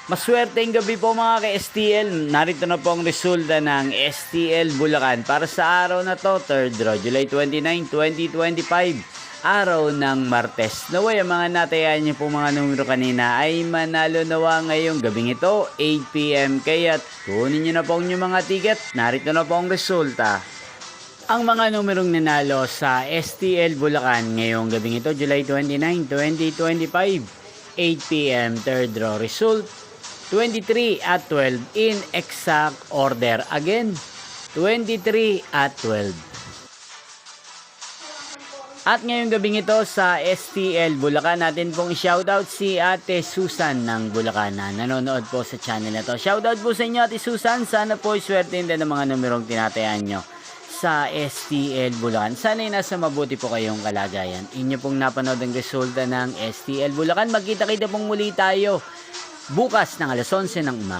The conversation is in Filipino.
Maswerteng gabi po mga ka-STL. Narito na po ang resulta ng STL Bulacan para sa araw na to, 3rd draw, July 29, 2025. Araw ng Martes. Naway, ang mga natayaan niyo po mga numero kanina ay manalo nawa ngayong gabing ito, 8 PM. Kaya't kunin niyo na po ang inyong mga ticket. Narito na po ang resulta. Ang mga numerong nanalo sa STL Bulacan ngayong gabing ito, July 29, 2025. 8 PM, 3rd draw result. 23 at 12 in exact order. Again, 23 at 12. At ngayong gabing ito sa STL Bulacan, natin pong shoutout si Ate Susan ng Bulacan na nanonood po sa channel na to. Shoutout po sa inyo, Ate Susan. Sana po iswertein din ang mga numerong tinatayaan nyo sa STL Bulacan. Sana'y nasa mabuti po kayong kalagayan. Inyo pong napanood ang resulta ng STL Bulacan. Magkita-kita pong muli tayo bukas ng alas 11 ng umaga.